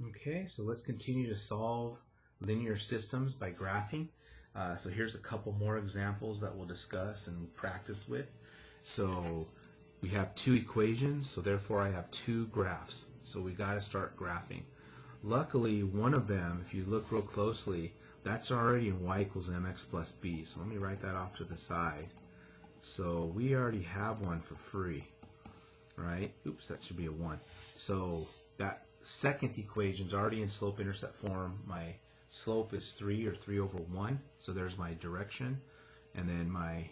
Okay, so let's continue to solve linear systems by graphing. So here's a couple more examples that we'll discuss and practice with. So we have two equations, so therefore I have two graphs. So we got to start graphing. Luckily, one of them, if you look real closely, that's already in y equals mx plus b. So let me write that off to the side. So we already have one for free, right? Oops, that should be a 1. So that second equation is already in slope-intercept form. My slope is 3 or 3 over 1. So there's my direction. And then my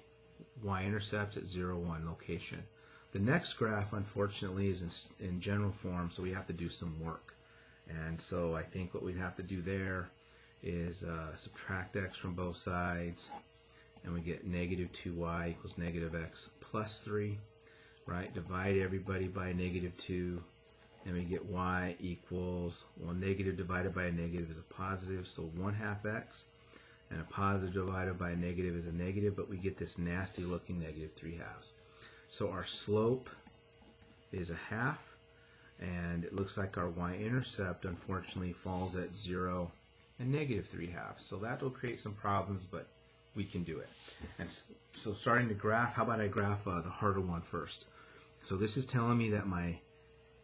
y-intercept at 0, 1 location. The next graph, unfortunately, is in general form, so we have to do some work. And so I think what we'd have to do there is subtract x from both sides, and we get negative 2y equals negative x plus 3, right? Divide everybody by negative 2, and we get y equals, well, negative divided by a negative is a positive, so 1/2 x, and a positive divided by a negative is a negative, but we get this nasty looking negative 3/2. So our slope is a half, and it looks like our y-intercept unfortunately falls at 0 and negative 3/2. So that will create some problems, but we can do it. And so starting to graph, how about I graph the harder one first? So this is telling me that my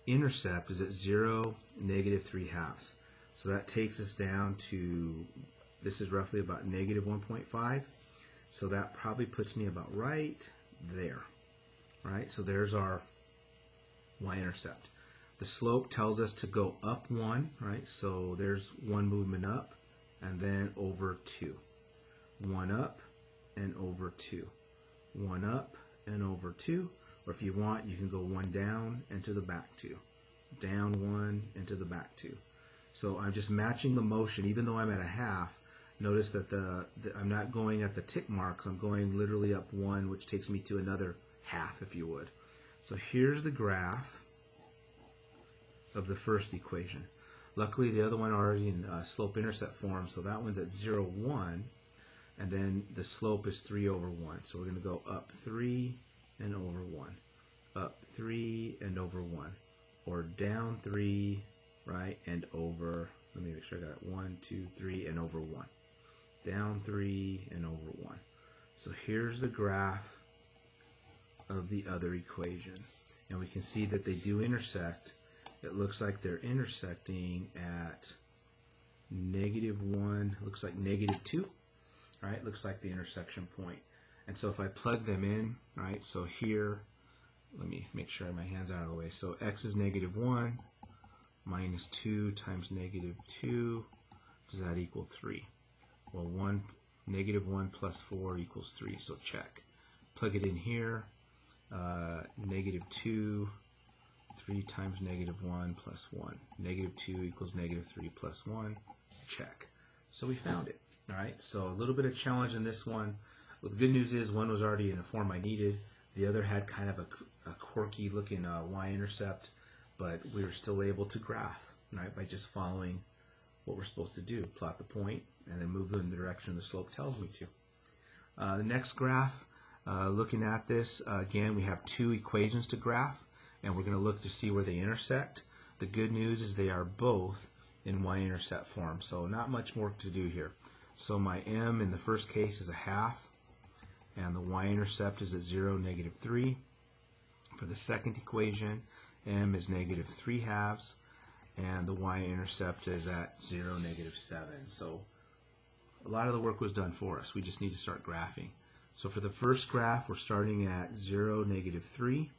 intercept is at 0, negative 3/2. So that takes us down to, this is roughly about negative 1.5. So that probably puts me about right there. Right? So there's our y-intercept. The slope tells us to go up 1, right? So there's one movement up, and then over 2. 1 up and over 2. 1 up and over 2. Or if you want, you can go 1 down and to the back 2. Down 1 and to the back 2. So I'm just matching the motion, even though I'm at a half. Notice that I'm not going at the tick marks. I'm going literally up 1, which takes me to another half, if you would. So here's the graph of the first equation. Luckily, the other one already in slope-intercept form, so that one's at 0, 1, and then the slope is 3 over 1. So we're going to go up 3 and over 1, up 3 and over 1, or down 3, right, and over, let me make sure I got it, 1, 2, 3, and over 1. Down 3 and over 1. So here's the graph of the other equation, and we can see that they do intersect. It looks like they're intersecting at negative 1, looks like negative 2, right? Looks like the intersection point. And so if I plug them in, right, so here, let me make sure my hands are out of the way. So x is negative 1 minus 2 times negative 2, does that equal 3? Well, negative 1 plus 4 equals 3, so check. Plug it in here. Negative 2, 3 times negative 1 plus 1. Negative 2 equals negative 3 plus 1. Check. So we found it. All right, so a little bit of challenge in this one. Well, the good news is one was already in the form I needed. The other had kind of a quirky looking y-intercept, but we were still able to graph, right, by just following what we're supposed to do. Plot the point and then move in the direction the slope tells me to. The next graph, looking at this, again, we have two equations to graph, and we're going to look to see where they intersect. The good news is they are both in y-intercept form, so not much work to do here. So my m in the first case is a half, and the y-intercept is at 0, negative 3. For the second equation, m is negative 3/2, and the y-intercept is at 0, negative 7. So a lot of the work was done for us. We just need to start graphing. So for the first graph, we're starting at 0, negative 3,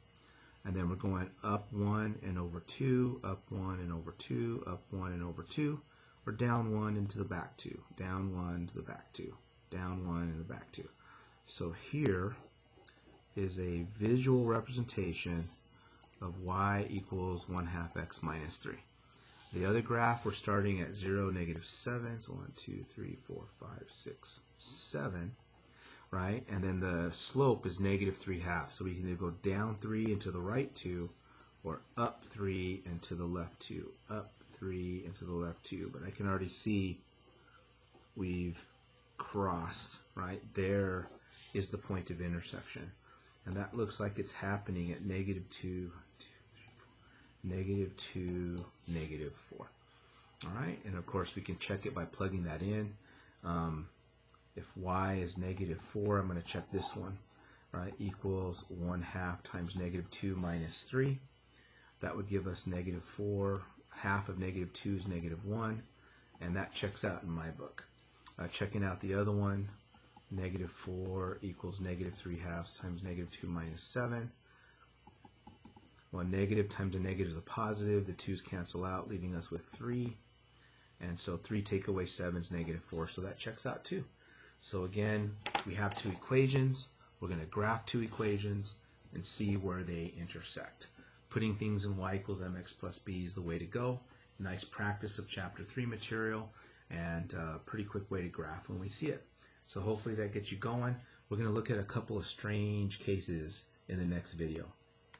and then we're going up 1 and over 2, up 1 and over 2, up 1 and over 2, or down 1 into the back 2, down 1 to the back 2, down 1 and the back 2. So here is a visual representation of y equals 1/2 x minus 3. The other graph, we're starting at 0, negative 7, so 1, 2, 3, 4, 5, 6, 7, right? And then the slope is negative 3/2, so we can either go down 3 and to the right 2, or up 3 and to the left 2, up 3 and to the left 2. But I can already see we've crossed, right? There is the point of intersection. And that looks like it's happening at negative 2, negative 2, negative 4. All right, and of course we can check it by plugging that in. If y is -4, I'm going to check this one, right? Equals 1/2 times -2 minus 3. That would give us -4. Half of -2 is -1, and that checks out in my book. Checking out the other one, -4 equals -3/2 times -2 minus 7. Well, negative times a negative is a positive. The 2's cancel out, leaving us with 3. And so 3 take away 7 is -4, so that checks out too. So again, we have two equations. We're going to graph two equations and see where they intersect. Putting things in y equals mx plus b is the way to go. Nice practice of Chapter 3 material, and a pretty quick way to graph when we see it. So hopefully that gets you going. We're going to look at a couple of strange cases in the next video.